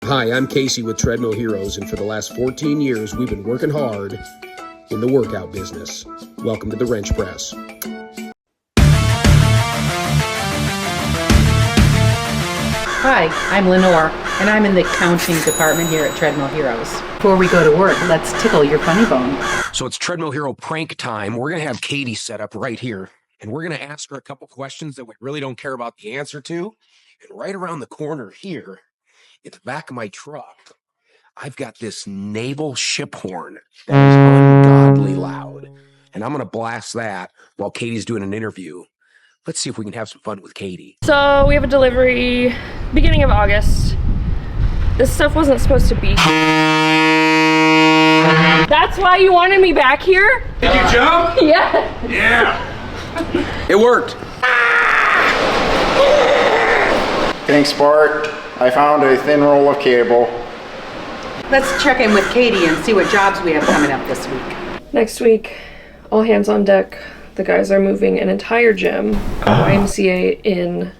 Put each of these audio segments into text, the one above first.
Hi, I'm Casey with Treadmill Heroes, and for the last 14 years, we've been working hard in the workout business. Welcome to the Wrench Press. Hi, I'm Lenore, and I'm in the accounting department here at Treadmill Heroes. Before we go to work, let's tickle your funny bone. So it's Treadmill Hero prank time. We're going to have Katie set up right here, and we're going to ask her a couple questions that we really don't care about the answer to. And right around the corner here, at the back of my truck, I've got this naval ship horn that is ungodly loud. And I'm going to blast that while Katie's doing an interview. Let's see if we can have some fun with Katie. So we have a delivery beginning of August. This stuff wasn't supposed to be. That's why you wanted me back here? Did you jump? Yeah. Yeah. It worked. Thanks, Bart. I found a thin roll of cable. Let's check in with Katie and see what jobs we have coming up this week. Next week, all hands on deck. The guys are moving an entire gym, YMCA in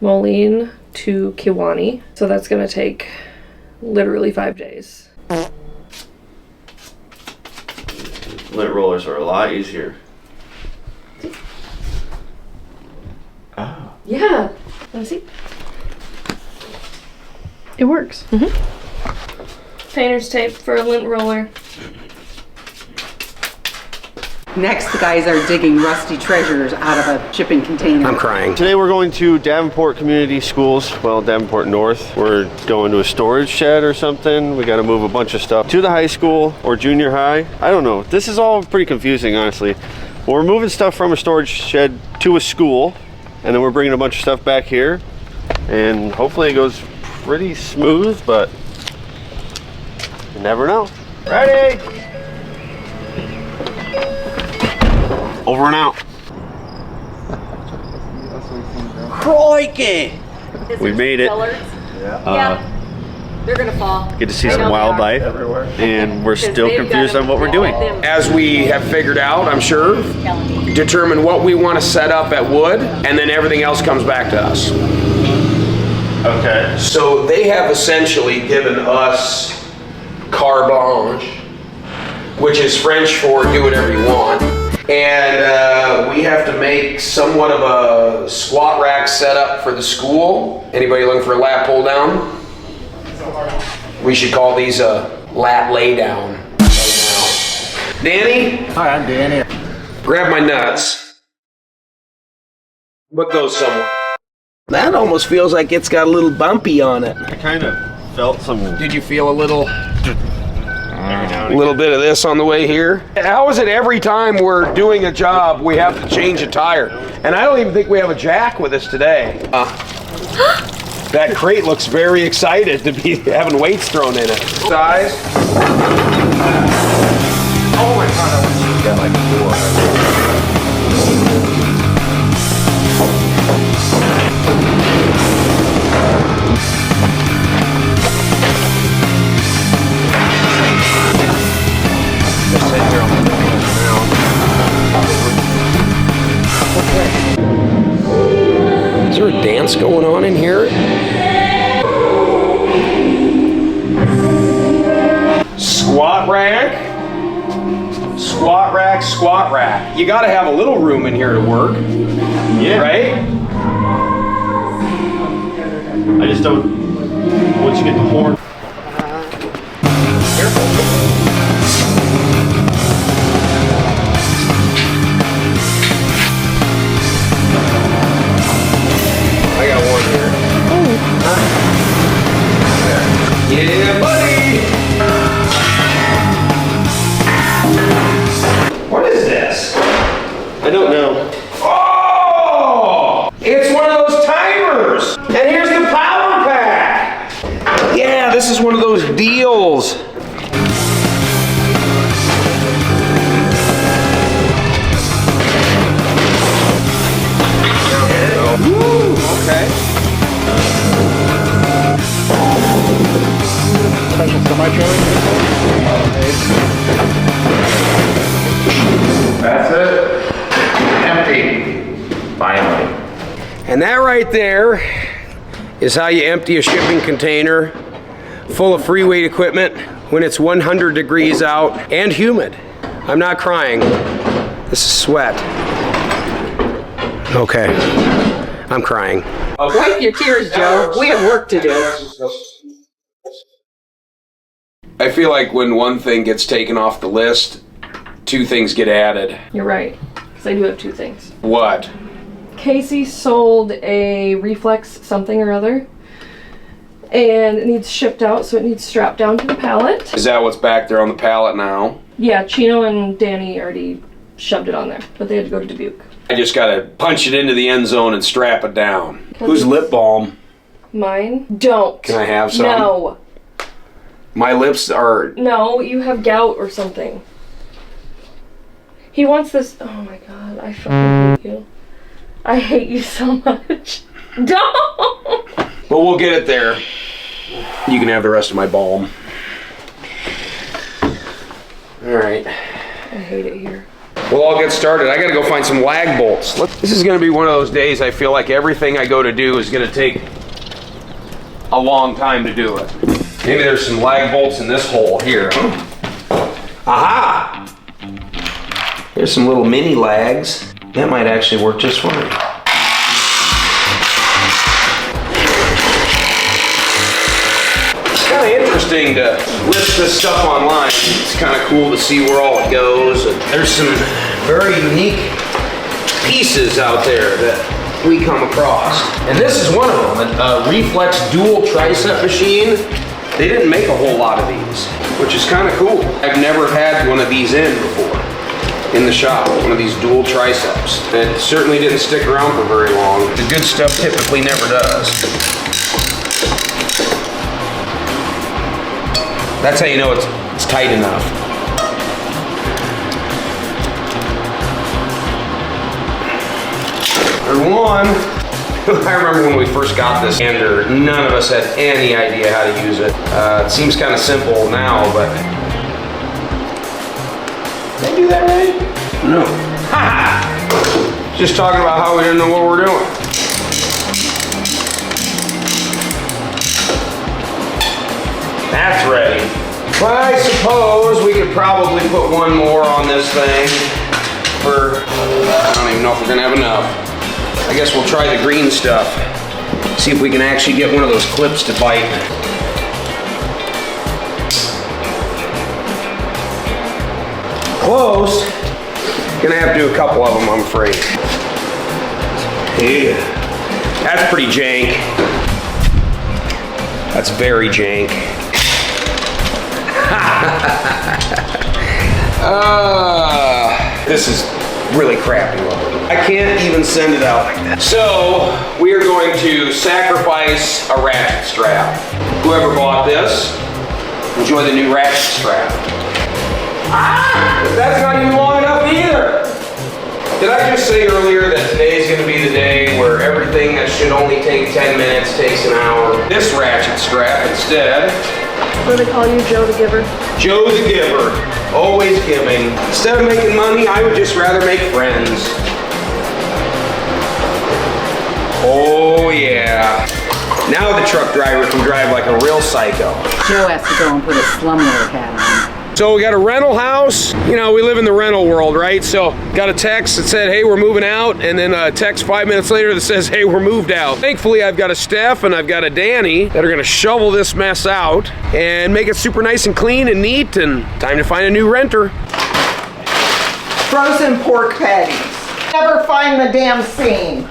Moline to Kiwani. So that's gonna take literally 5 days. Lint rollers are a lot easier. Yeah. Wanna see? It works. Painter's tape for a lint roller. Next, the guys are digging rusty treasures out of a shipping container. I'm crying. Today we're going to Davenport Community Schools, well, Davenport North. We're going to a storage shed or something. We got to move a bunch of stuff to the high school or junior high. I don't know. This is all pretty confusing, honestly. Well, we're moving stuff from a storage shed to a school, and then we're bringing a bunch of stuff back here. And hopefully it goes pretty smooth, but you never know. Ready? Over and out. Crikey! We made it. Yeah. They're gonna fall. Get to see some wildlife, and we're still confused on what we're doing. As we have figured out, I'm sure, determine what we want to set up at Wood, and then everything else comes back to us. Okay. So they have essentially given us carte blanche, which is French for do whatever you want. And we have to make somewhat of a squat rack setup for the school. Anybody looking for a lat pull down? We should call these a lat lay down right now. Danny? Hi, I'm Danny. Grab my nuts. Put those somewhere. That almost feels like it's got a little bumpy on it. I kind of felt some. Did you feel a little Little bit of this on the way here? How is it every time we're doing a job we have to change a tire? And I don't even think we have a jack with us today. That crate looks very excited to be having weights thrown in it. Size? Oh my god, I wish you got like 4. Is there a dance going on in here? Squat rack. Squat rack, squat rack. You gotta have a little room in here to work. Yeah. Right? I just don't. Once you get the horn. I got one here. Yeah, buddy! What is this? I don't know. Oh! It's one of those timers! And here's the power pack! Yeah, this is one of those deals. Woo, okay. Special semi-trailer. That's it. Empty. Finally. And that right there is how you empty a shipping container full of free weight equipment when it's 100 degrees out and humid. I'm not crying. This is sweat. Okay, I'm crying. Wipe your tears, Joe. We have work to do. I feel like when one thing gets taken off the list, two things get added. You're right, because I do have two things. What? Casey sold a reflex something or other, and it needs shipped out, so it needs strapped down to the pallet. Is that what's back there on the pallet now? Yeah, Chino and Danny already shoved it on there, but they had to go to Dubuque. I just gotta punch it into the end zone and strap it down. Whose lip balm? Mine? Don't. Can I have some? No. My lips are... No, you have gout or something. He wants this. Oh my god, I fucking hate you. I hate you so much. Don't! But we'll get it there. You can have the rest of my balm. Alright. I hate it here. Well, I'll get started. I gotta go find some lag bolts. This is gonna be one of those days I feel like everything I go to do is gonna take a long time to do it. Maybe there's some lag bolts in this hole here. Aha! There's some little mini lags. That might actually work just fine. It's kind of interesting to list this stuff online. It's kind of cool to see where all it goes. And there's some very unique pieces out there that we come across. And this is one of them, a reflex dual tricep machine. They didn't make a whole lot of these, which is kind of cool. I've never had one of these in before, in the shop, one of these dual triceps. It certainly didn't stick around for very long. The good stuff typically never does. That's how you know it's tight enough. There's one. I remember when we first got this sander, none of us had any idea how to use it. It seems kind of simple now, but... Did I do that right? No. Ha! Just talking about how we didn't know what we're doing. That's ready. Well, I suppose we could probably put one more on this thing for... I don't even know if we're gonna have enough. I guess we'll try the green stuff. See if we can actually get one of those clips to bite. Close. Gonna have to do a couple of them, I'm afraid. Yeah. That's pretty jank. That's very jank. This is really crappy looking. I can't even send it out like that. So, we are going to sacrifice a ratchet strap. Whoever bought this, enjoy the new ratchet strap. Ah! That's not even long enough either. Did I just say earlier that today's going to be the day where everything that should only take 10 minutes takes an hour? This ratchet strap instead. What do they call you, Joe the Giver? Joe the Giver, always giving. Instead of making money, I would just rather make friends. Oh yeah. Now the truck driver can drive like a real psycho. Joe has to go and put a slumlord hat on. So we got a rental house. You know, we live in the rental world, right? So got a text that said, hey, we're moving out. And then a text 5 minutes later that says, hey, we're moved out. Thankfully, I've got a Steph and I've got a Danny that are gonna shovel this mess out and make it super nice and clean and neat, and time to find a new renter. Frozen pork patties. Never find the damn seam.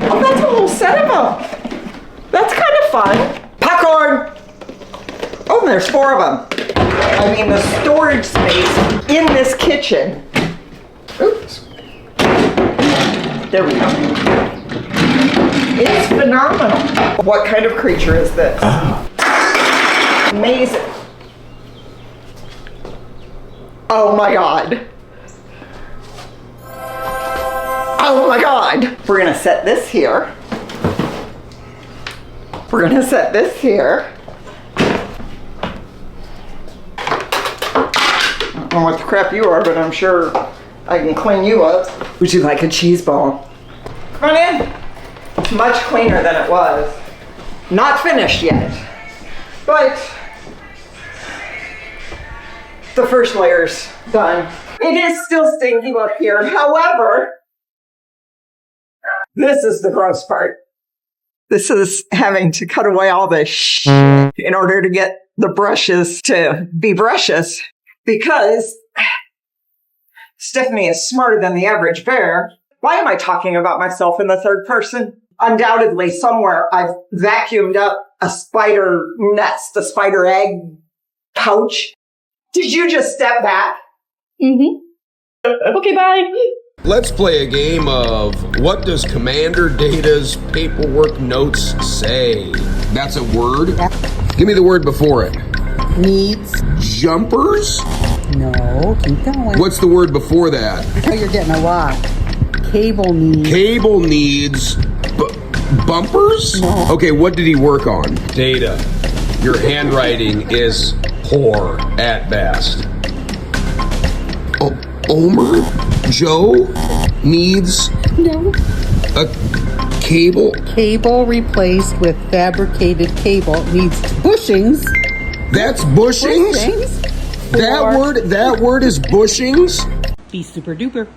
Oh, that's a whole set of them. That's kind of fun. Popcorn. Oh, and there's 4 of them. I mean, the storage space in this kitchen. Oops. There we go. It's phenomenal. What kind of creature is this? Amazing. Oh my God. Oh my God. We're gonna set this here. We're gonna set this here. I don't know what the crap you are, but I'm sure I can clean you up. Would you like a cheese ball? Come on in. It's much cleaner than it was. Not finished yet, but the first layer's done. It is still stinky up here. However, this is the gross part. This is having to cut away all the shit in order to get the brushes to be brushes, because Stephanie is smarter than the average bear. Why am I talking about myself in the third person? Undoubtedly, somewhere I've vacuumed up a spider nest, a spider egg pouch. Did you just step back? Okay, bye. Let's play a game of what does Commander Data's paperwork notes say? That's a word? Give me the word before it. Needs. Jumpers? No, keep going. What's the word before that? Oh, you're getting a lot. Cable needs. Cable needs bumpers? No. Okay, what did he work on? Data. Your handwriting is poor at best. Omer? Joe needs a cable? Cable replaced with fabricated cable needs bushings. That's bushings? Bushings? That word is bushings? Be super duper.